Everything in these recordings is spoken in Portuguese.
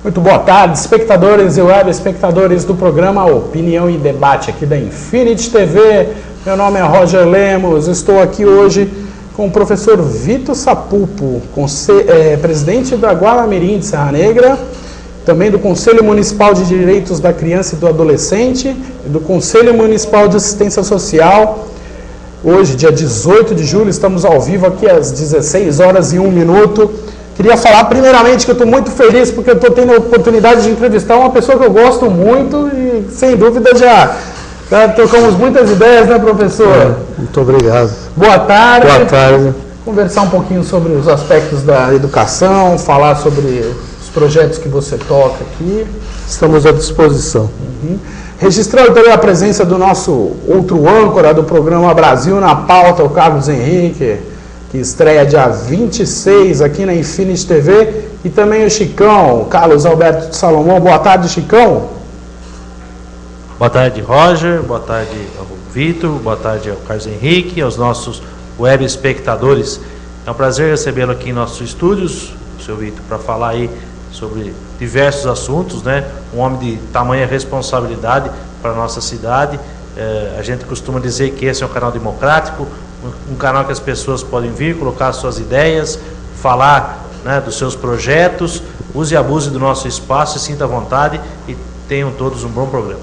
Muito boa tarde, espectadores e web espectadores do programa Opinião e Debate aqui da Infinity TV. Meu nome é Roger Lemos, estou aqui hoje com o professor Vitor Sapupo, presidente da Guaramirim de Serra Negra, também do Conselho Municipal de Direitos da Criança e do Adolescente e do Conselho Municipal de Assistência Social. Hoje, dia 18 de julho, estamos ao vivo aqui às 16 horas e 1 minuto. Queria falar primeiramente que eu estou muito feliz porque eu estou tendo a oportunidade de entrevistar uma pessoa que eu gosto muito e, sem dúvida, já trocamos muitas ideias, né, professor? Muito obrigado. Boa tarde. Boa tarde. Conversar um pouquinho sobre os aspectos da educação, falar sobre os projetos que você toca aqui. Estamos à disposição. Registrando também a presença do nosso outro âncora do programa Brasil na Pauta, o Carlos Henrique, que estreia dia 26 aqui na Infinity TV, e também o Chicão, Carlos Alberto de Salomão. Boa tarde, Chicão. Boa tarde, Roger. Boa tarde ao Vitor. Boa tarde ao Carlos Henrique, aos nossos web espectadores. É um prazer recebê-lo aqui em nossos estúdios, o seu Vitor, para falar aí sobre diversos assuntos, né? Um homem de tamanha responsabilidade para a nossa cidade. A gente costuma dizer que esse é um canal democrático, um canal que as pessoas podem vir, colocar suas ideias, falar, né, dos seus projetos, use e abuse do nosso espaço, se sinta à vontade e tenham todos um bom programa.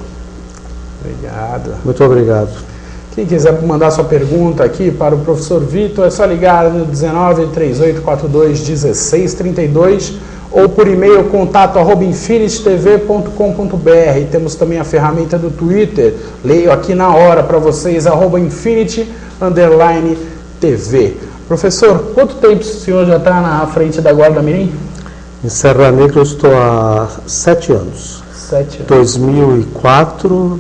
Obrigado. Muito obrigado. Quem quiser mandar sua pergunta aqui para o professor Vitor, é só ligar no 1938421632 ou por e-mail contato@infinitytv.com.br. Temos também a ferramenta do Twitter, leio aqui na hora para vocês, @infinity_TV. Professor, quanto tempo o senhor já está na frente da Guaramirim? Em Serra Negra eu estou há 7 anos. 7 anos. 2004,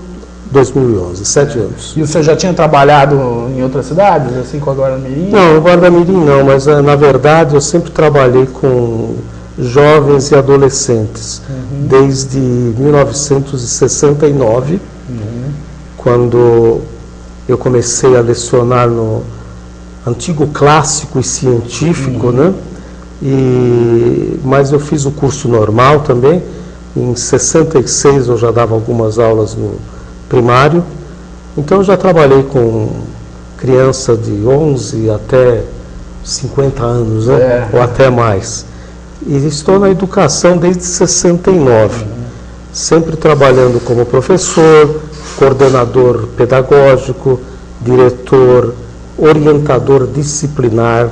2011, 7 anos. E o senhor já tinha trabalhado em outras cidades, assim, com a Guaramirim? Não, o Guaramirim não, mas na verdade eu sempre trabalhei com jovens e adolescentes, desde 1969, quando eu comecei a lecionar no antigo clássico e científico, né? Mas eu fiz o curso normal também. Em 66 eu já dava algumas aulas no primário, então eu já trabalhei com criança de 11 até 50 anos, né? Ou até mais. E estou na educação desde 69, sempre trabalhando como professor, coordenador pedagógico, diretor, orientador disciplinar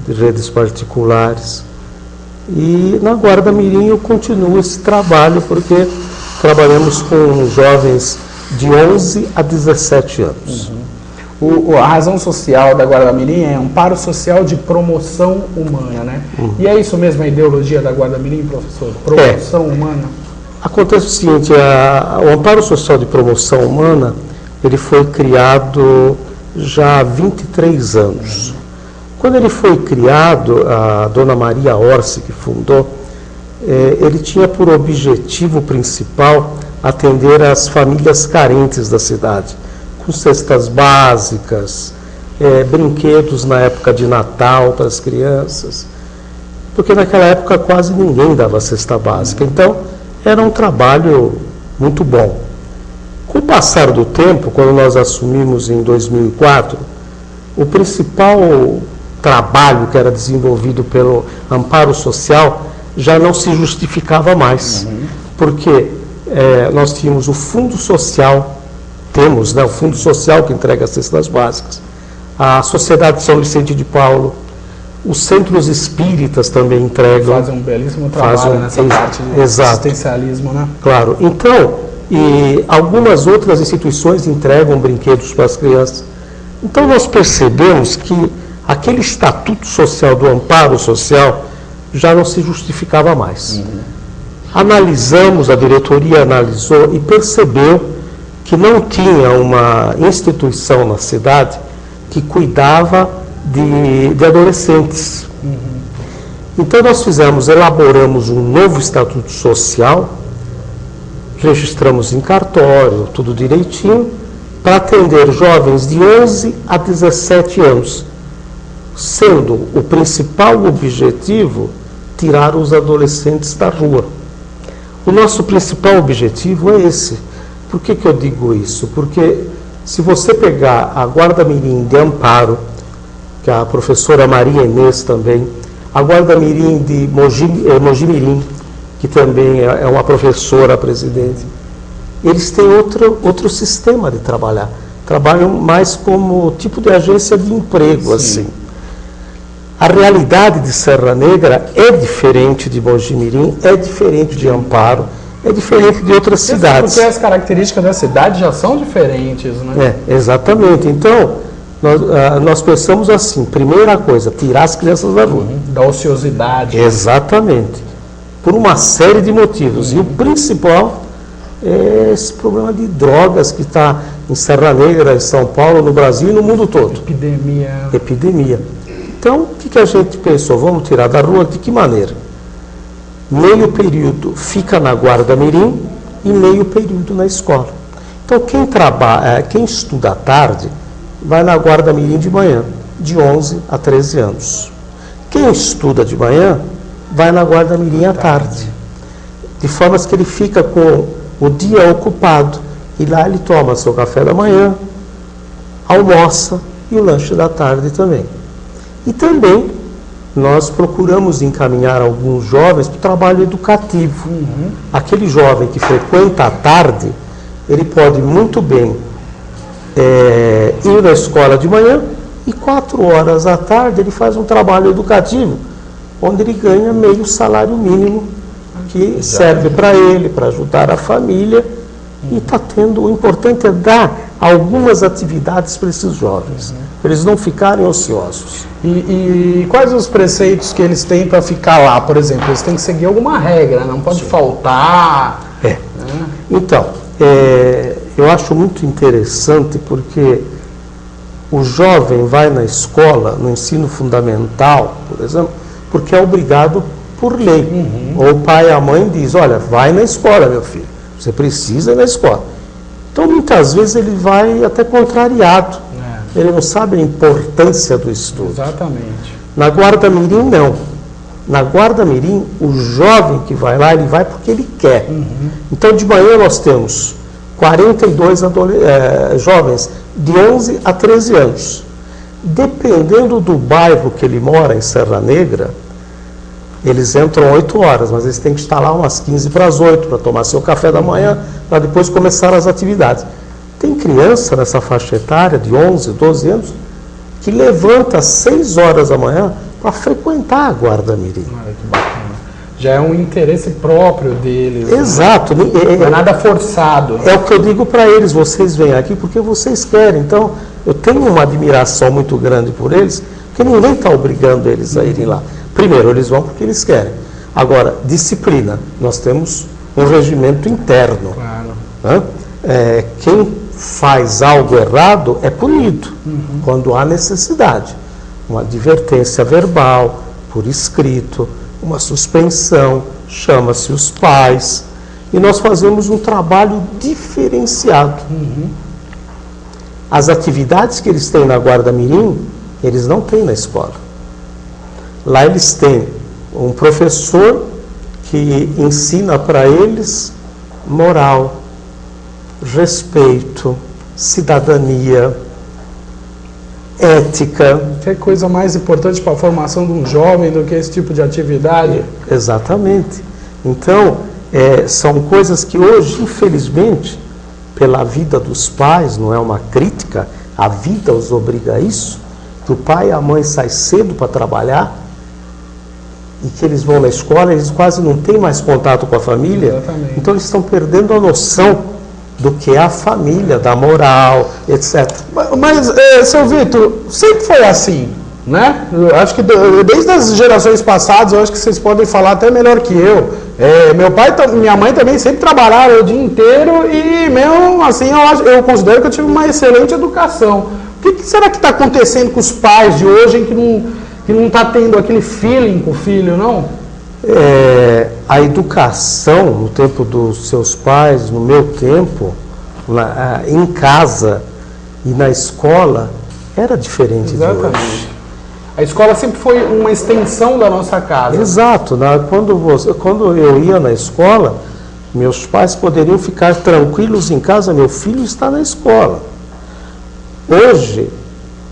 de redes particulares. E na Guaramirim eu continuo esse trabalho porque trabalhamos com jovens de 11 a 17 anos. A razão social da Guaramirim é amparo social de promoção humana, né? E é isso mesmo a ideologia da Guaramirim, professor? Promoção humana? Acontece o seguinte, o amparo social de promoção humana, ele foi criado já há 23 anos. Quando ele foi criado, a dona Maria Orsi, que fundou, ele tinha por objetivo principal atender às famílias carentes da cidade, com cestas básicas, brinquedos na época de Natal para as crianças, porque naquela época quase ninguém dava cesta básica, então era um trabalho muito bom. Com o passar do tempo, quando nós assumimos em 2004, o principal trabalho que era desenvolvido pelo amparo social já não se justificava mais, porque nós tínhamos o Fundo Social, o Fundo Social que entrega as cestas básicas, a Sociedade de São Vicente de Paulo, os centros espíritas também entregam. Fazem um belíssimo trabalho nessa parte de assistencialismo, né? Claro. Então, e algumas outras instituições entregam brinquedos para as crianças. Então nós percebemos que aquele estatuto social do amparo social já não se justificava mais. Analisamos, a diretoria analisou e percebeu que não tinha uma instituição na cidade que cuidava de adolescentes. Então nós elaboramos um novo estatuto social, registramos em cartório, tudo direitinho, para atender jovens de 11 a 17 anos, sendo o principal objetivo tirar os adolescentes da rua. O nosso principal objetivo é esse. Por que eu digo isso? Porque se você pegar a Guarda-Mirim de Amparo, que a professora Maria Inês também, a Guarda-Mirim de Mogi-Mirim, que também é uma professora presidente, eles têm outro sistema de trabalhar. Trabalham mais como tipo de agência de emprego, assim. A realidade de Serra Negra é diferente de Mogi-Mirim, é diferente de Amparo, é diferente de outras cidades. Porque as características da cidade já são diferentes, né? Exatamente. Então, nós pensamos assim, primeira coisa, tirar as crianças da rua. Da ociosidade. Exatamente. Por uma série de motivos. E o principal é esse problema de drogas que está em Serra Negra, em São Paulo, no Brasil e no mundo todo. Epidemia. Então, o que a gente pensou? Vamos tirar da rua de que maneira? Meio período fica na Guarda-Mirim e meio período na escola. Então, quem estuda à tarde vai na Guarda-Mirim de manhã, de 11 a 13 anos. Quem estuda de manhã vai na Guarda-Mirim à tarde. De forma que ele fica com o dia ocupado e lá ele toma seu café da manhã, almoça e o lanche da tarde também. E também nós procuramos encaminhar alguns jovens para o trabalho educativo. Aquele jovem que frequenta à tarde, ele pode muito bem ir na escola de manhã e 4 horas à tarde ele faz um trabalho educativo, onde ele ganha meio salário mínimo, que serve para ele, para ajudar a família, e está tendo, o importante é dar algumas atividades para esses jovens, para eles não ficarem ociosos. E quais os preceitos que eles têm para ficar lá, por exemplo? Eles têm que seguir alguma regra, não pode faltar. Então, eu acho muito interessante porque o jovem vai na escola, no ensino fundamental, por exemplo, porque é obrigado por lei. Ou o pai e a mãe diz, olha, vai na escola, meu filho, você precisa ir na escola. Então, muitas vezes ele vai até contrariado. Ele não sabe a importância do estudo. Exatamente. Na Guarda-Mirim, não. Na Guarda-Mirim, o jovem que vai lá, ele vai porque ele quer. Então, de manhã nós temos 42 jovens de 11 a 13 anos. Dependendo do bairro que ele mora, em Serra Negra, eles entram 8 horas, mas eles têm que estar lá umas 15 para as 8, para tomar seu café da manhã, para depois começar as atividades. Tem criança nessa faixa etária de 11, 12 anos que levanta às 6 horas da manhã para frequentar a Guarda-Mirim. Olha que bacana. Já é um interesse próprio deles. Exato. Não é nada forçado. É o que eu digo para eles, vocês vêm aqui porque vocês querem. Então, eu tenho uma admiração muito grande por eles, porque ninguém está obrigando eles a irem lá. Primeiro, eles vão porque eles querem. Agora, disciplina. Nós temos um regimento interno. Claro. Quem faz algo errado é punido quando há necessidade. Uma advertência verbal, por escrito, uma suspensão, chama-se os pais. E nós fazemos um trabalho diferenciado. As atividades que eles têm na Guarda-Mirim, eles não têm na escola. Lá eles têm um professor que ensina para eles moral, respeito, cidadania, ética. Que coisa mais importante para a formação de um jovem do que esse tipo de atividade? Exatamente. Então, são coisas que hoje, infelizmente, pela vida dos pais, não é uma crítica, a vida os obriga a isso, que o pai e a mãe saem cedo para trabalhar e que eles vão na escola, eles quase não têm mais contato com a família. Exatamente. Então eles estão perdendo a noção do que é a família, da moral, etc. Mas, seu Vitor, sempre foi assim, né? Eu acho que desde as gerações passadas, eu acho que vocês podem falar até melhor que eu. Meu pai e minha mãe também sempre trabalharam o dia inteiro e mesmo assim eu considero que eu tive uma excelente educação. O que será que está acontecendo com os pais de hoje que não está tendo aquele feeling com o filho, não? A educação no tempo dos seus pais, no meu tempo, em casa e na escola, era diferente. Exatamente. De hoje. A escola sempre foi uma extensão da nossa casa. Exato. Quando eu ia na escola, Meus pais poderiam ficar tranquilos em casa, meu filho está na escola. Hoje,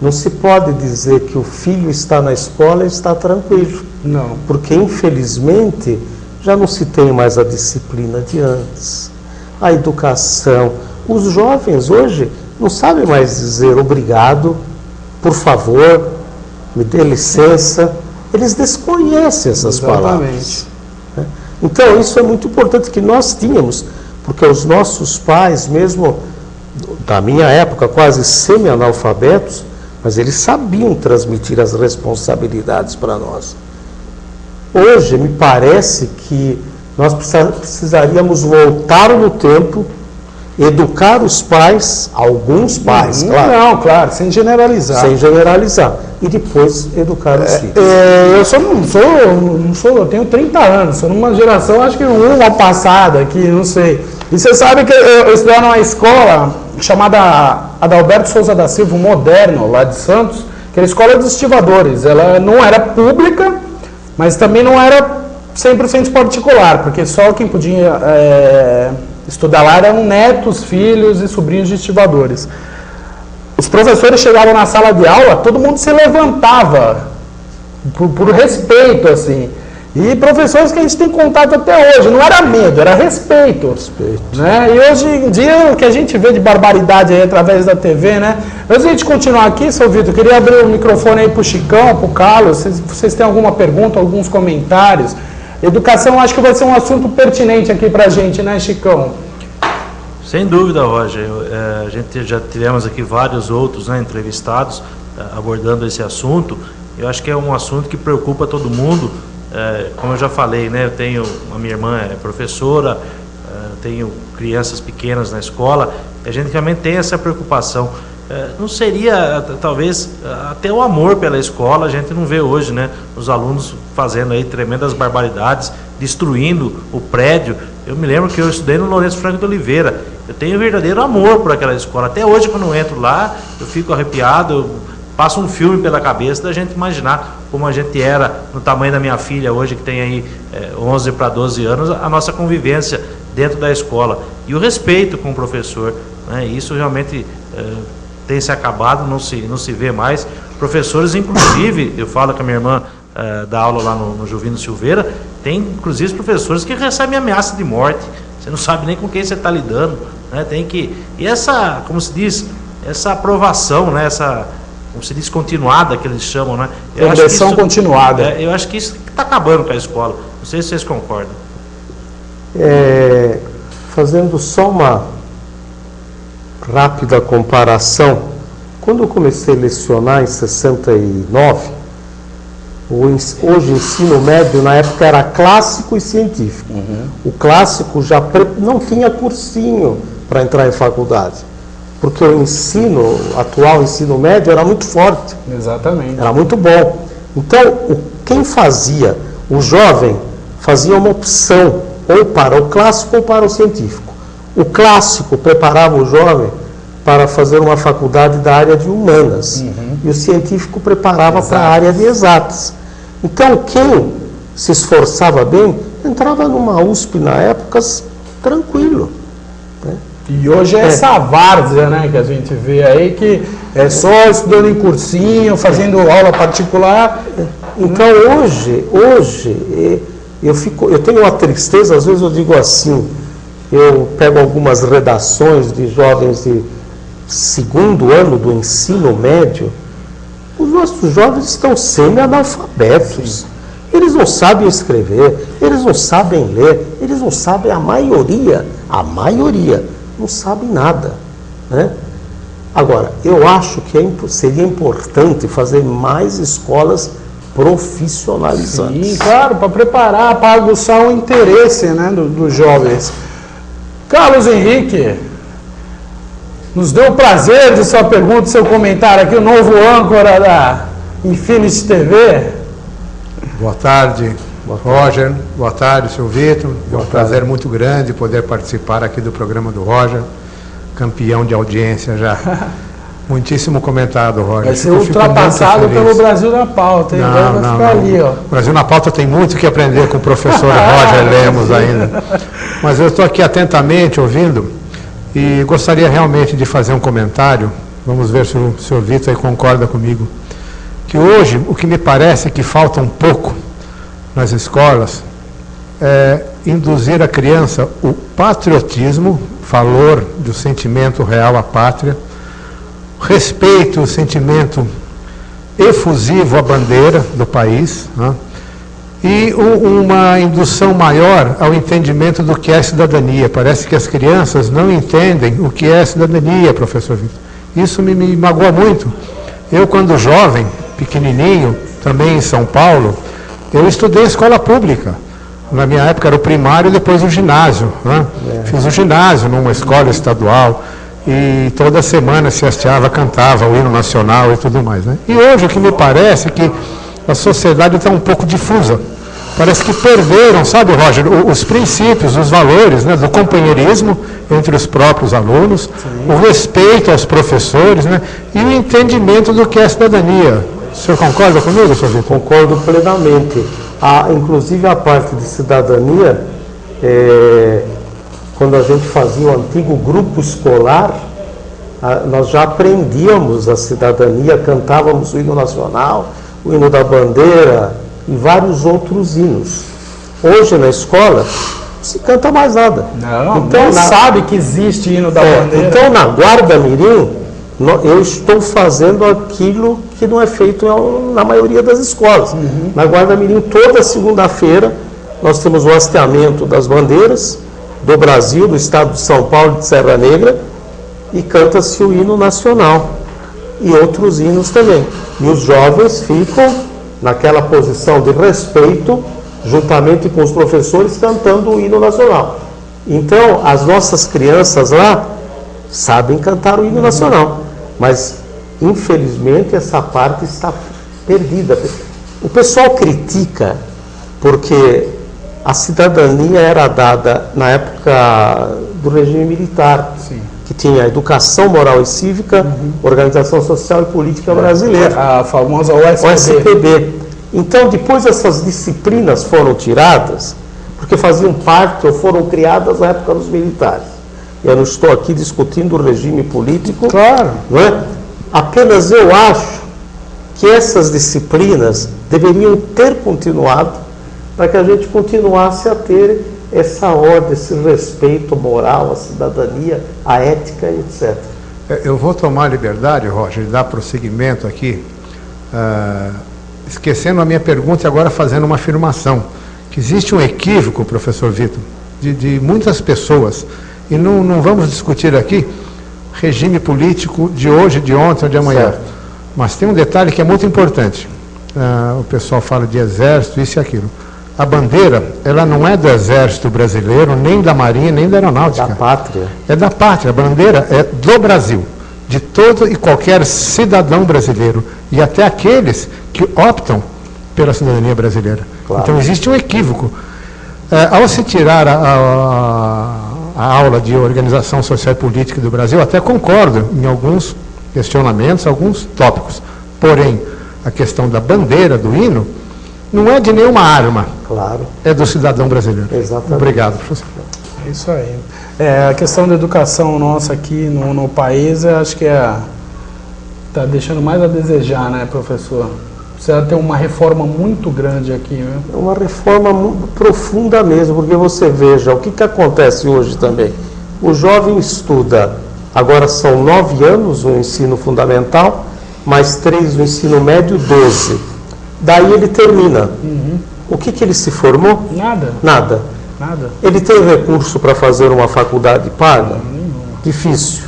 não se pode dizer que o filho está na escola e está tranquilo. Não. Porque, infelizmente, já não se tem mais a disciplina de antes, a educação. Os jovens hoje não sabem mais dizer obrigado, por favor, me dê licença. Eles desconhecem essas palavras. Então, isso é muito importante que nós tínhamos, porque os nossos pais, mesmo da minha época, quase semi-analfabetos, mas eles sabiam transmitir as responsabilidades para nós. Hoje, me parece que nós precisaríamos voltar no tempo, educar os pais, alguns pais, claro. Não, claro, sem generalizar. Sem generalizar. E depois educar os filhos. Eu tenho 30 anos, sou numa geração, acho que uma passada aqui, não sei. E você sabe que eu estudava numa escola chamada Adalberto Souza da Silva, Moderno, lá de Santos, que era a escola dos estivadores. Ela não era pública, mas também não era 100% particular, porque só quem podia estudar lá eram netos, filhos e sobrinhos de estivadores. Os professores chegavam na sala de aula, todo mundo se levantava, por respeito, assim. E professores que a gente tem contato até hoje, não era medo, era respeito. Né? E hoje em dia, o que a gente vê de barbaridade aí através da TV, né? Antes de a gente continuar aqui, seu Vitor, eu queria abrir o microfone aí para o Chicão, para o Carlos, vocês têm alguma pergunta, alguns comentários? Educação, acho que vai ser um assunto pertinente aqui para a gente, né, Chicão? Sem dúvida, Roger. A gente já tivemos aqui vários outros, né, entrevistados abordando esse assunto. Eu acho que é um assunto que preocupa todo mundo. Como eu já falei, né, a minha irmã é professora, tenho crianças pequenas na escola, a gente realmente tem essa preocupação. Não seria, talvez, até o amor pela escola, a gente não vê hoje, né, os alunos fazendo aí tremendas barbaridades, destruindo o prédio. Eu me lembro que eu estudei no Lourenço Franco de Oliveira, eu tenho verdadeiro amor por aquela escola. Até hoje, quando eu entro lá, eu fico arrepiado, passa um filme pela cabeça da gente imaginar como a gente era no tamanho da minha filha hoje, que tem aí 11 para 12 anos, a nossa convivência dentro da escola. E o respeito com o professor, né? Isso realmente tem se acabado, não se vê mais. Professores, inclusive, eu falo com a minha irmã dá aula lá no Juvino Silveira, tem inclusive professores que recebem ameaça de morte. Você não sabe nem com quem você está lidando, né? E essa, como se diz, essa aprovação, né? Essa, como se diz, continuada, que eles chamam, né? Progressão continuada. Eu acho que isso está acabando com a escola. Não sei se vocês concordam. Fazendo só uma rápida comparação, quando eu comecei a lecionar em 69, hoje o ensino médio na época era clássico e científico. O clássico já não tinha cursinho para entrar em faculdade, porque o atual ensino médio era muito forte. Exatamente. Era muito bom. Então, quem fazia, o jovem fazia uma opção, ou para o clássico ou para o científico. O clássico preparava o jovem para fazer uma faculdade da área de humanas, e o científico preparava para a área de exatas. Então, quem se esforçava bem, entrava numa USP na época tranquilo. Né? E hoje é essa várzea, né, que a gente vê aí, que é só estudando em cursinho, fazendo aula particular. Então, hoje eu tenho uma tristeza, às vezes eu digo assim, eu pego algumas redações de jovens de segundo ano do ensino médio, os nossos jovens estão semi-analfabetos. Eles não sabem escrever, eles não sabem ler, eles não sabem, a maioria não sabe nada. Né? Agora, eu acho que seria importante fazer mais escolas profissionalizantes. Sim, claro, para preparar, para aguçar o interesse, né, dos jovens. Carlos Henrique, nos deu o prazer de sua pergunta, seu comentário aqui, o novo âncora da Infinity TV. Boa tarde, Roger. Boa tarde, seu Vitor. É um prazer muito grande poder participar aqui do programa do Roger, campeão de audiência já. Muitíssimo comentado, Roger. Vai ser ultrapassado pelo Brasil na Pauta, hein? Não. Ali, ó. O Brasil na Pauta tem muito que aprender com o professor Roger Lemos ainda. Mas eu estou aqui atentamente ouvindo e gostaria realmente de fazer um comentário. Vamos ver se o senhor Vitor aí concorda comigo. Que hoje, o que me parece que falta um pouco nas escolas é induzir a criança o patriotismo, valor do sentimento real à pátria, respeito, o sentimento efusivo à bandeira do país, né? E uma indução maior ao entendimento do que é cidadania. Parece que as crianças não entendem o que é cidadania, professor Vitor. Isso me magoa muito. Eu, quando jovem, pequenininho, também em São Paulo, eu estudei escola pública. Na minha época era o primário e depois o ginásio, né? Fiz o ginásio numa escola estadual e toda semana se hasteava, cantava o hino nacional e tudo mais, né? E hoje o que me parece é que a sociedade está um pouco difusa. Parece que perderam, sabe, Roger, os princípios, os valores, né, do companheirismo entre os próprios alunos, o respeito aos professores, né, e o entendimento do que é cidadania. O senhor concorda comigo, senhor Vitor? Concordo plenamente. Inclusive a parte de cidadania, quando a gente fazia o antigo grupo escolar, nós já aprendíamos a cidadania, cantávamos o hino nacional, o hino da bandeira e vários outros hinos. Hoje na escola não se canta mais nada. Não sabe que existe hino da bandeira. Então na Guarda Mirim eu estou fazendo aquilo que não é feito na maioria das escolas. Na Guarda Mirim, toda segunda-feira nós temos o hasteamento das bandeiras do Brasil, do estado de São Paulo, de Serra Negra, e canta-se o hino nacional e outros hinos também. E os jovens ficam naquela posição de respeito, juntamente com os professores, cantando o hino nacional. Então, as nossas crianças lá sabem cantar o hino nacional, mas, infelizmente, essa parte está perdida. O pessoal critica porque a cidadania era dada na época do regime militar. Sim. Que tinha educação moral e cívica, organização social e política brasileira. A famosa OSPB. Então, depois essas disciplinas foram tiradas, porque faziam parte ou foram criadas na época dos militares. Eu não estou aqui discutindo o regime político. Claro. Não é? Apenas eu acho que essas disciplinas deveriam ter continuado para que a gente continuasse a ter essa ordem, esse respeito moral, a cidadania, a ética, etc. Eu vou tomar a liberdade, Roger, de dar prosseguimento aqui, esquecendo a minha pergunta e agora fazendo uma afirmação, que existe um equívoco, professor Vitor, de muitas pessoas, e não vamos discutir aqui regime político de hoje, de ontem ou de amanhã, certo. Mas tem um detalhe que é muito importante. O pessoal fala de exército, isso e aquilo. A bandeira, ela não é do Exército Brasileiro, nem da Marinha, nem da Aeronáutica. Da pátria. É da pátria. A bandeira é do Brasil, de todo e qualquer cidadão brasileiro, e até aqueles que optam pela cidadania brasileira. Claro. Então, existe um equívoco. Ao se tirar a aula de organização social e política do Brasil, até concordo em alguns questionamentos, alguns tópicos. Porém, a questão da bandeira, do hino, não é de nenhuma arma. Claro. É do cidadão brasileiro. Exatamente. Obrigado, professor. Isso aí. A questão da educação nossa aqui no país, eu acho que está deixando mais a desejar, né, professor? Precisa ter uma reforma muito grande aqui, né? Uma reforma muito profunda mesmo, porque você veja, o que acontece hoje também? O jovem estuda, agora são 9 anos o ensino fundamental, mais 3 no ensino médio, 12. Daí ele termina. O que ele se formou? Nada. Ele tem recurso para fazer uma faculdade paga? Difícil.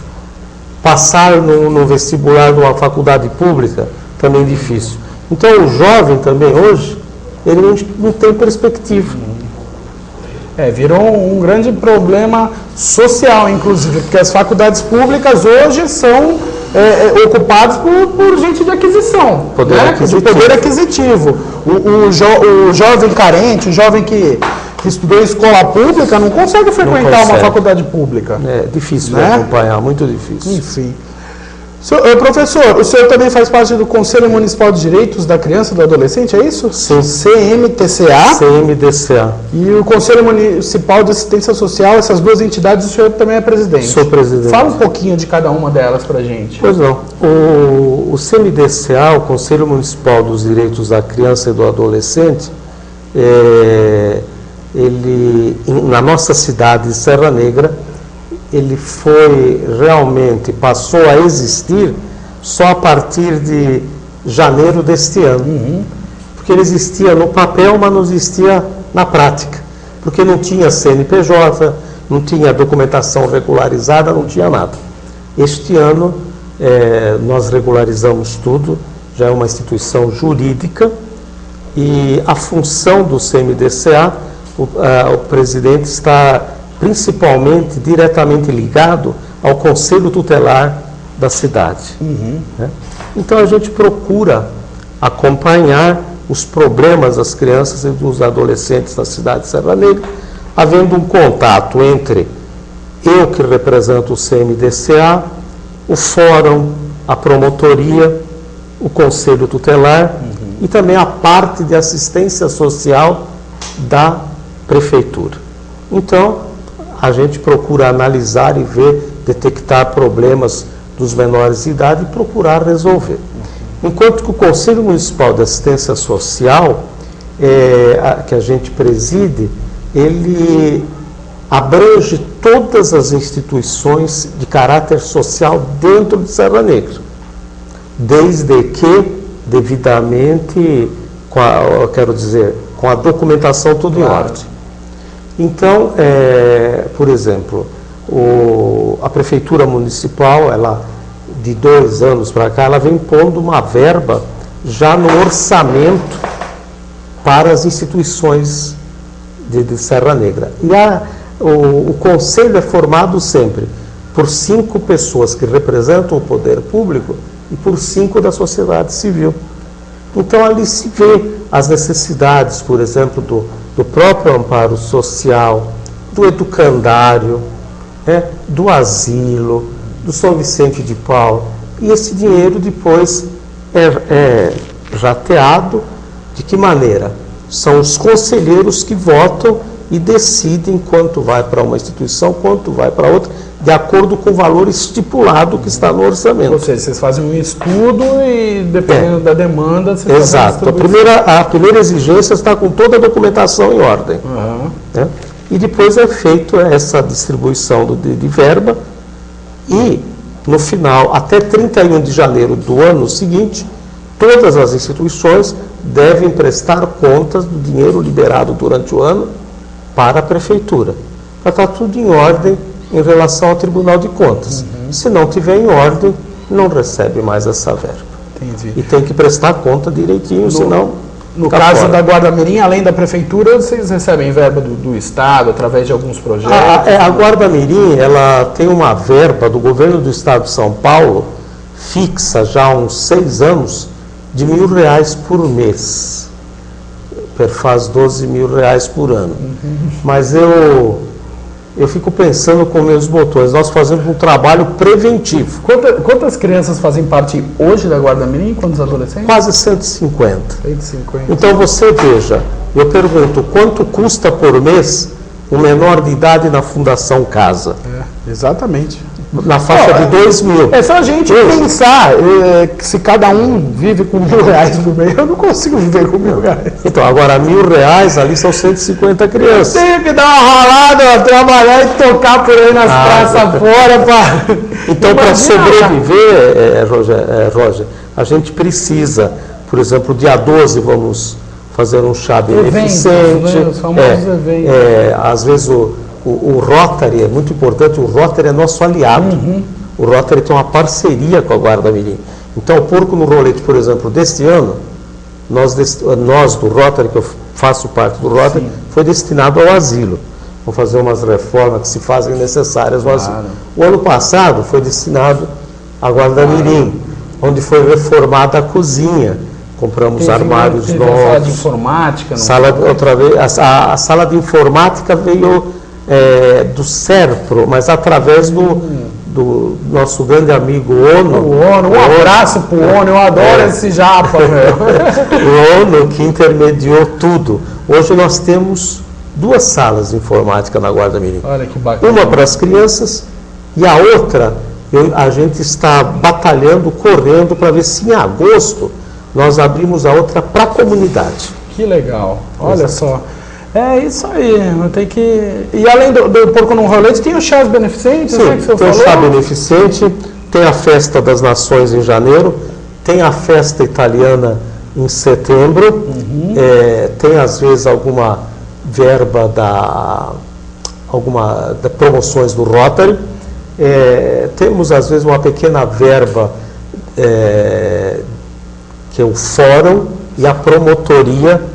Passar no vestibular de uma faculdade pública? Também difícil. Então o jovem também hoje, ele não tem perspectiva. Virou um grande problema social, inclusive, porque as faculdades públicas hoje são ocupadas por gente de aquisição, de poder aquisitivo. O jovem carente, o jovem que estudou em escola pública, não consegue frequentar uma faculdade pública. É difícil, né? Acompanhar, muito difícil. Enfim. Professor, o senhor também faz parte do Conselho Municipal de Direitos da Criança e do Adolescente, é isso? Sim. CMTCA. CMDCA. E o Conselho Municipal de Assistência Social, essas duas entidades, o senhor também é presidente. Sou presidente. Fala um pouquinho de cada uma delas para a gente. Pois não. O CMDCA, o Conselho Municipal dos Direitos da Criança e do Adolescente, ele, na nossa cidade de Serra Negra, ele passou a existir só a partir de janeiro deste ano. Porque ele existia no papel, mas não existia na prática. Porque não tinha CNPJ, não tinha documentação regularizada, não tinha nada. Este ano, nós regularizamos tudo, já é uma instituição jurídica, e a função do CMDCA, o presidente está principalmente diretamente ligado ao Conselho Tutelar da cidade. Né? Então a gente procura acompanhar os problemas das crianças e dos adolescentes da cidade de Serra Negra, havendo um contato entre eu, que represento o CMDCA, o Fórum, a Promotoria, o Conselho Tutelar e também a parte de assistência social da Prefeitura. Então, a gente procura analisar e ver, detectar problemas dos menores de idade e procurar resolver. Enquanto que o Conselho Municipal de Assistência Social, que a gente preside, ele abrange todas as instituições de caráter social dentro de Serra Negra, desde que devidamente, com a documentação tudo em ordem. Então, por exemplo, a Prefeitura Municipal, de 2 anos para cá, ela vem pondo uma verba já no orçamento para as instituições de Serra Negra. E o Conselho é formado sempre por 5 pessoas que representam o poder público e por 5 da sociedade civil. Então, ali se vê as necessidades, por exemplo, do próprio amparo social, do educandário, do asilo, do São Vicente de Paulo. E esse dinheiro depois é rateado. De que maneira? São os conselheiros que votam e decidem quanto vai para uma instituição, quanto vai para outra, de acordo com o valor estipulado que está no orçamento. Ou seja, vocês fazem um estudo e, dependendo da demanda, vocês Exato. A primeira exigência está com toda a documentação em ordem. Né? E depois é feita essa distribuição de verba e, no final, até 31 de janeiro do ano seguinte, todas as instituições devem prestar contas do dinheiro liberado durante o ano para a Prefeitura, para estar tudo em ordem em relação ao Tribunal de Contas. Se não tiver em ordem, não recebe mais essa verba. Entendi. E tem que prestar conta direitinho, senão... No caso da Guarda-Mirim, além da Prefeitura, vocês recebem verba do Estado, através de alguns projetos? A Guarda-Mirim, ela tem uma verba do Governo do Estado de São Paulo, fixa já há uns 6 anos, de R$1.000 por mês. Faz R$12.000 por ano. Mas eu fico pensando com meus botões, nós fazemos um trabalho preventivo. Quantas crianças fazem parte hoje da Guarda-Mirim? Quantos adolescentes? Quase 150. 150. Então você veja, eu pergunto, quanto custa por mês um menor de idade na Fundação Casa? Exatamente. Na faixa de R$2.000. É só a gente pensar que se cada um vive com R$1.000 por mês, eu não consigo viver com R$1.000. Então, agora R$1.000, ali são 150 crianças. Tenho que dar uma rolada, trabalhar e tocar por aí nas praças fora. Então, para sobreviver, Roger, a gente precisa, por exemplo, dia 12 vamos fazer um chá beneficente. Os famosos eventos. Às vezes o Rotary é muito importante, o Rotary é nosso aliado. O Rotary tem uma parceria com a Guarda-Mirim. Então, o Porco no Rolete, por exemplo, deste ano, nós do Rotary, que eu faço parte do Rotary, foi destinado ao asilo. Vamos fazer umas reformas que se fazem necessárias no asilo. O ano passado foi destinado à Guarda-Mirim, onde foi reformada a cozinha. Compramos armários novos. Sala de informática. A sala de informática veio do SERPRO, mas através do nosso grande amigo Ono. Um abraço pro Ono, eu adoro esse japa, meu. O Ono que intermediou tudo. Hoje nós temos 2 salas de informática na Guarda Mirim. Olha que bacana. Uma para as crianças e a outra, a gente está batalhando, correndo para ver se em agosto nós abrimos a outra para a comunidade. Que legal, olha só. É isso aí, tem que... E além do Porco no Rolete, tem o chás beneficente? Sim, que você tem o falou? chá beneficente, tem a Festa das Nações em janeiro, tem a festa italiana em setembro, tem às vezes alguma verba da promoções do Rotary, temos às vezes uma pequena verba que é o fórum e a promotoria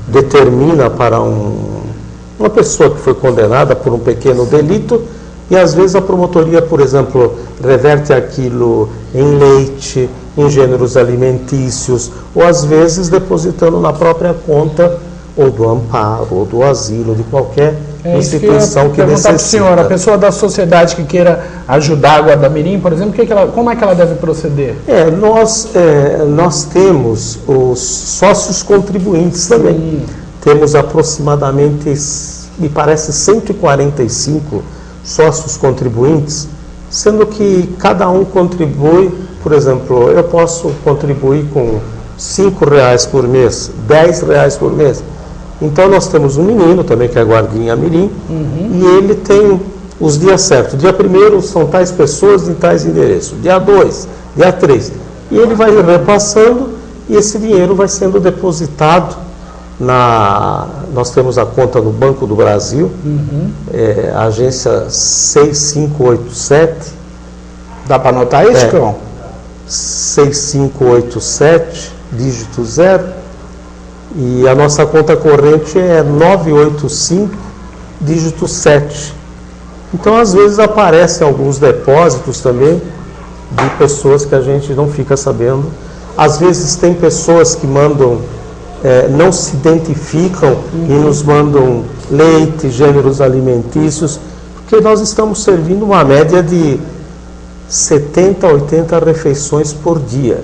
determina para uma pessoa que foi condenada por um pequeno delito, e às vezes a promotoria, por exemplo, reverte aquilo em leite, em gêneros alimentícios, ou às vezes depositando na própria conta ou do amparo, ou do asilo, de qualquer instituição que necessita. Senhor, a pessoa da sociedade que queira ajudar a Guarda Mirim, por exemplo, como é que ela deve proceder? Nós temos os sócios contribuintes também. Temos aproximadamente, me parece, 145 sócios contribuintes, sendo que cada um contribui, por exemplo, eu posso contribuir com R$ 5 por mês, R$ 10 por mês. Então nós temos um menino também que é Guardinha Mirim, e ele tem os dias certos. Dia 1º são tais pessoas em tais endereços, dia 2, dia 3. E ele vai repassando e esse dinheiro vai sendo depositado nós temos a conta no Banco do Brasil, a agência 6587. Dá para anotar aí, Chicão? 6587, dígito 0. E a nossa conta corrente é 985, dígito 7. Então, às vezes, aparecem alguns depósitos também de pessoas que a gente não fica sabendo. Às vezes, tem pessoas que mandam, não se identificam e nos mandam leite, gêneros alimentícios, porque nós estamos servindo uma média de 70 a 80 refeições por dia.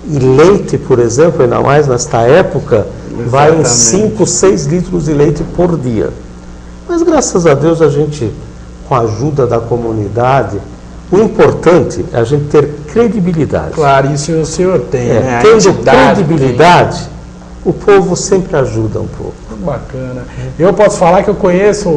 E leite, por exemplo, ainda mais nesta época, vai em 5, 6 litros de leite por dia. Mas graças a Deus a gente, com a ajuda da comunidade, o importante é a gente ter credibilidade. Claro, isso o senhor tem, né? Tendo credibilidade, o povo sempre ajuda um pouco. Bacana. Eu posso falar que eu conheço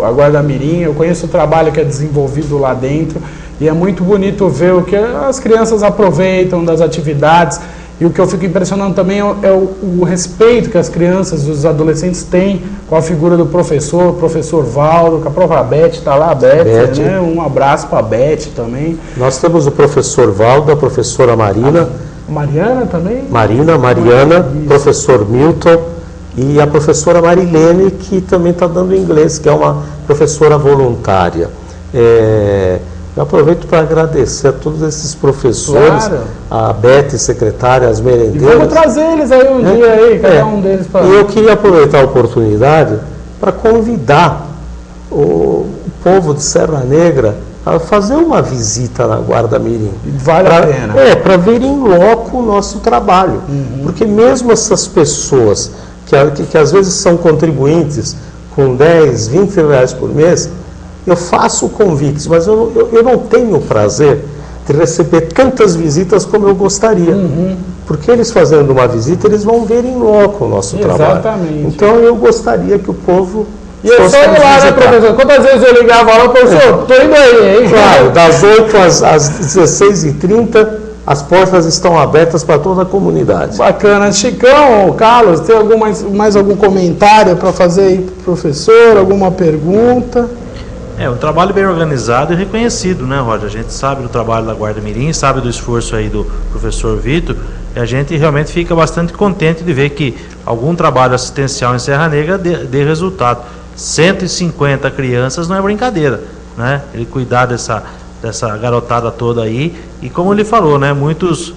a Guarda Mirim, eu conheço o trabalho que é desenvolvido lá dentro, e é muito bonito ver o que as crianças aproveitam das atividades, e o que eu fico impressionado também é o respeito que as crianças, os adolescentes têm com a figura do professor, o professor Valdo, com a própria Beth, está lá a Beth, né? Um abraço para a Beth também. Nós temos o professor Valdo, a professora Marina. Mariana também? Mariana, professor Milton e a professora Marilene, que também está dando inglês, que é uma professora voluntária. Eu aproveito para agradecer a todos esses professores, claro, a Beth, secretária, as merendeiras. E vamos trazer eles aí um dia aí, cada um deles para... E eu queria aproveitar a oportunidade para convidar o povo de Serra Negra a fazer uma visita na Guarda Mirim. Vale a pena. Para ver em loco o nosso trabalho. Porque mesmo essas pessoas que às vezes são contribuintes com 10, 20 reais por mês, eu faço convites, mas eu não tenho o prazer de receber tantas visitas como eu gostaria. Porque eles fazendo uma visita, eles vão ver em loco o nosso trabalho. Exatamente. Então eu gostaria que o povo... E eu só ir lá, né, professor? Quantas vezes eu ligava lá, professor, estou indo aí, hein? Claro, das 8 às 16h30, as portas estão abertas para toda a comunidade. Bacana. Chicão, Carlos, tem mais algum comentário para fazer aí para o professor? Alguma pergunta? Um trabalho bem organizado e reconhecido, né, Roger? A gente sabe do trabalho da Guarda Mirim, sabe do esforço aí do professor Vitor, e a gente realmente fica bastante contente de ver que algum trabalho assistencial em Serra Negra dê resultado. 150 crianças não é brincadeira, né? Ele cuidar dessa garotada toda aí, e como ele falou, né, muitos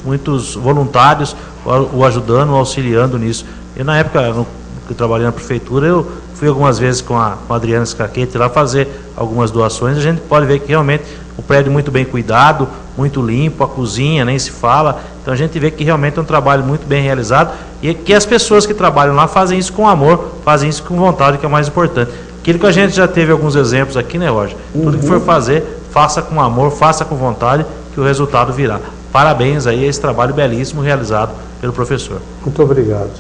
voluntários o ajudando, o auxiliando nisso. E na época, no que eu trabalhei na prefeitura, eu fui algumas vezes com a Adriana Scachetti lá fazer algumas doações. A gente pode ver que realmente o prédio muito bem cuidado, muito limpo, a cozinha nem se fala. Então a gente vê que realmente é um trabalho muito bem realizado e que as pessoas que trabalham lá fazem isso com amor, fazem isso com vontade, que é o mais importante. Aquilo que a gente já teve alguns exemplos aqui, né, Roger? Tudo que for fazer, faça com amor, faça com vontade, que o resultado virá. Parabéns aí a esse trabalho belíssimo realizado pelo professor. Muito obrigado.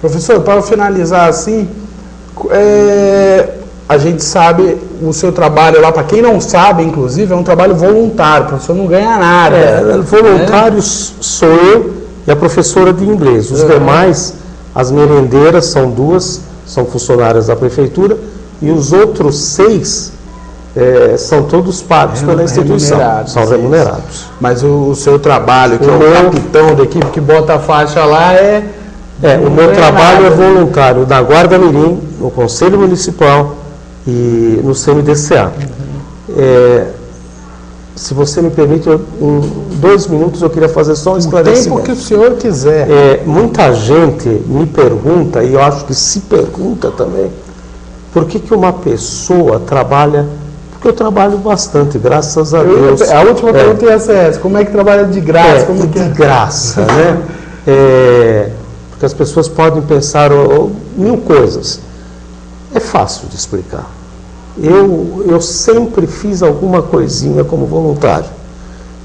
Professor, para finalizar assim, a gente sabe o seu trabalho lá, para quem não sabe, inclusive, é um trabalho voluntário, o professor não ganha nada. Voluntário sou eu e a professora de inglês. Os demais, as merendeiras são 2, são funcionárias da prefeitura, e os outros 6 são todos pagos pela instituição, são remunerados. Mas o seu trabalho, que é o capitão da equipe que bota a faixa lá, o meu trabalho é voluntário na Guarda Mirim, no Conselho Municipal e no CMDCA. Se você me permite, em 2 minutos eu queria fazer só um esclarecimento. O tempo que o senhor quiser. Muita gente me pergunta, e eu acho que se pergunta também, por que uma pessoa trabalha... Porque eu trabalho bastante, graças a Deus. A última pergunta ia ser essa, como é que trabalha de graça? De graça, né? Porque as pessoas podem pensar mil coisas. É fácil de explicar. Eu sempre fiz alguma coisinha como voluntário,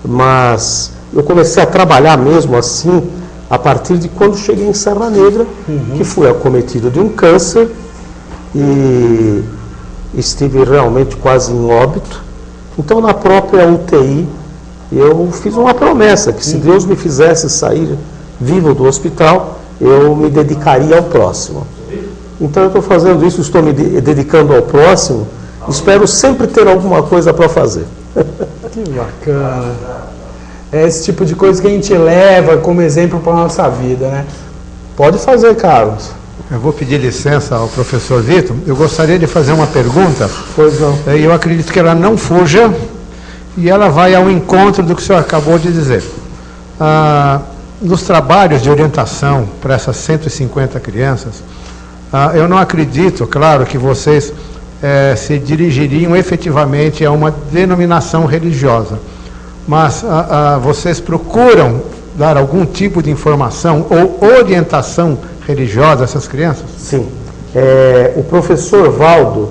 mas eu comecei a trabalhar mesmo assim a partir de quando cheguei em Serra Negra, que fui acometido de um câncer e estive realmente quase em óbito. Então, na própria UTI, eu fiz uma promessa, que se Deus me fizesse sair vivo do hospital, eu me dedicaria ao próximo. Então, eu estou fazendo isso, estou me dedicando ao próximo, espero sempre ter alguma coisa para fazer. Que bacana. É esse tipo de coisa que a gente leva como exemplo para a nossa vida, né? Pode fazer, Carlos. Eu vou pedir licença ao professor Vitor. Eu gostaria de fazer uma pergunta. Pois não. Eu acredito que ela não fuja e ela vai ao encontro do que o senhor acabou de dizer. Nos trabalhos de orientação para essas 150 crianças, eu não acredito, claro, que vocês se dirigiriam efetivamente a uma denominação religiosa, mas vocês procuram dar algum tipo de informação ou orientação religiosa a essas crianças? Sim. O professor Valdo,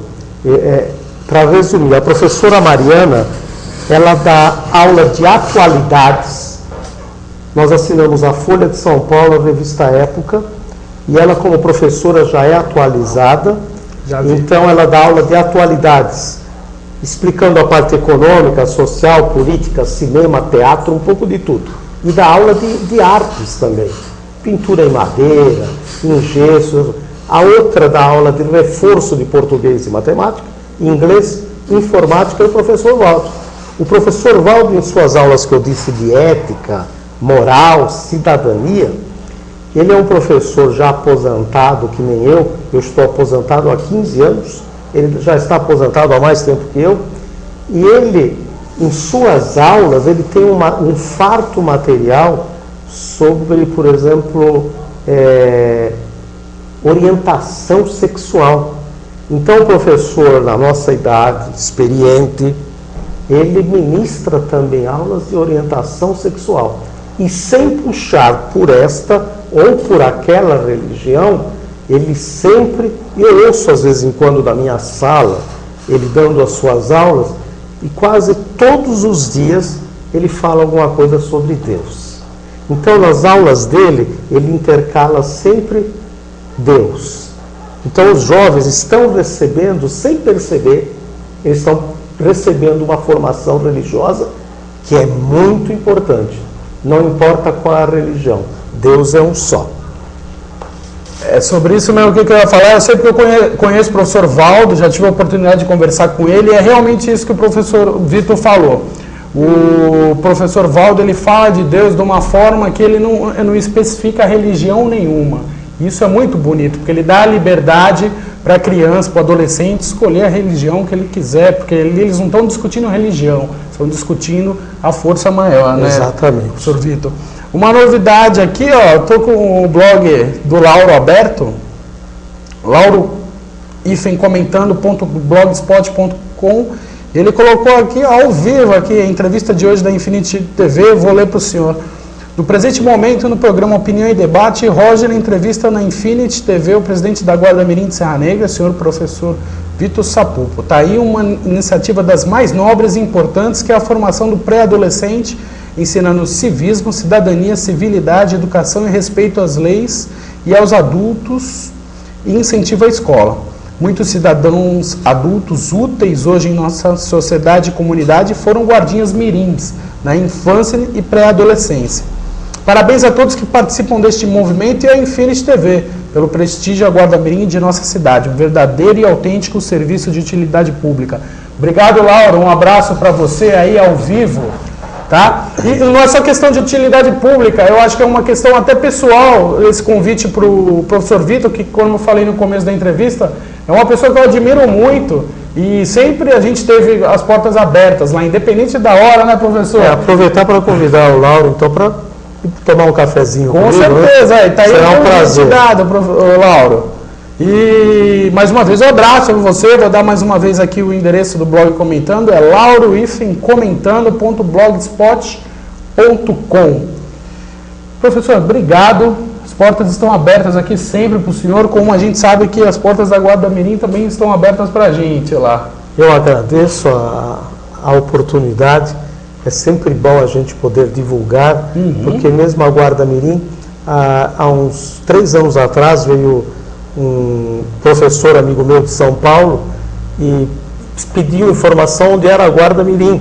para resumir, a professora Mariana, ela dá aula de atualidades. Nós assinamos a Folha de São Paulo, a revista Época, e ela, como professora, já é atualizada. Então, ela dá aula de atualidades, explicando a parte econômica, social, política, cinema, teatro, um pouco de tudo. E dá aula de artes também. Pintura em madeira, em gesso. A outra dá aula de reforço de português e matemática, inglês, informática e o professor Valdo. O professor Valdo, em suas aulas que eu disse de ética, moral, cidadania, ele é um professor já aposentado, que nem eu estou aposentado há 15 anos, ele já está aposentado há mais tempo que eu, e ele, em suas aulas, ele tem um farto material sobre, por exemplo, orientação sexual. Então, o professor, na nossa idade, experiente, ele ministra também aulas de orientação sexual. E sem puxar por esta ou por aquela religião, ele sempre, eu ouço às vezes em quando na minha sala, ele dando as suas aulas, e quase todos os dias ele fala alguma coisa sobre Deus. Então, nas aulas dele, ele intercala sempre Deus. Então, os jovens estão recebendo, sem perceber, eles estão recebendo uma formação religiosa que é muito importante. Não importa qual é a religião, Deus é um só. É sobre isso mesmo que eu ia falar. Eu sei porque eu conheço o professor Valdo, já tive a oportunidade de conversar com ele, e é realmente isso que o professor Vitor falou. O professor Valdo, ele fala de Deus de uma forma que ele não especifica religião nenhuma. Isso é muito bonito, porque ele dá a liberdade para a criança, para o adolescente, escolher a religião que ele quiser, porque eles não estão discutindo religião, estão discutindo a força maior, né? Exatamente. Professor Vitor. Uma novidade aqui, ó, estou com o blog do Lauro aberto. laurocomentando.blogspot.com. Ele colocou aqui ao vivo aqui a entrevista de hoje da Infinity TV, vou ler para o senhor. No presente momento, no programa Opinião e Debate, Roger entrevista na Infinity TV o presidente da Guarda Mirim de Serra Negra, senhor professor Vitor Sapupo. Está aí uma iniciativa das mais nobres e importantes, que é a formação do pré-adolescente, ensinando civismo, cidadania, civilidade, educação e respeito às leis e aos adultos, e incentiva a escola. Muitos cidadãos adultos úteis hoje em nossa sociedade e comunidade foram guardinhas mirins na infância e pré-adolescência. Parabéns a todos que participam deste movimento e a Infinity TV, pelo prestígio à Guarda Mirim de nossa cidade, um verdadeiro e autêntico serviço de utilidade pública. Obrigado, Laura, um abraço para você aí ao vivo. Tá? E não é só questão de utilidade pública, eu acho que é uma questão até pessoal, esse convite para o professor Vitor, que, como eu falei no começo da entrevista, é uma pessoa que eu admiro muito e sempre a gente teve as portas abertas lá, independente da hora, né, professor? Aproveitar para convidar o Lauro, então, para tomar um cafezinho com comigo, certeza, né? Tá aí será um prazer. Lauro. E mais uma vez um abraço a você, vou dar mais uma vez aqui o endereço do blog Comentando, é laurocomentando.blogspot.com. Professor, obrigado, as portas estão abertas aqui sempre para o senhor, como a gente sabe que as portas da Guarda Mirim também estão abertas para a gente lá. Eu agradeço a oportunidade, é sempre bom a gente poder divulgar, porque mesmo a Guarda Mirim, há uns 3 anos atrás veio um professor amigo meu de São Paulo e pediu informação onde era a Guarda Mirim,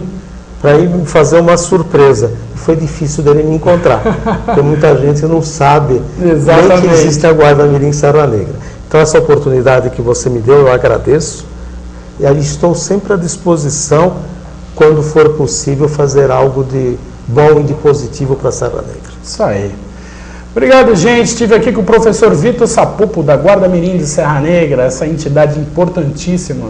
para ir me fazer uma surpresa. E foi difícil dele me encontrar, porque muita gente não sabe nem que existe a Guarda Mirim em Serra Negra. Então essa oportunidade que você me deu, eu agradeço, e aí estou sempre à disposição, quando for possível, fazer algo de bom e de positivo para Serra Negra. Isso aí. Obrigado, gente. Estive aqui com o professor Vitor Sapupo, da Guarda Mirim de Serra Negra, essa entidade importantíssima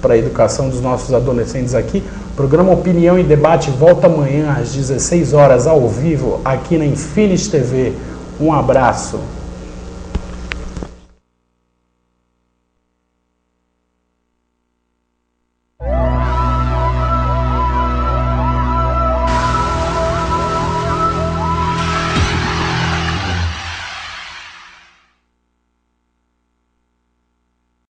para a educação dos nossos adolescentes aqui. O programa Opinião e Debate volta amanhã às 16 horas, ao vivo, aqui na Infinity TV. Um abraço.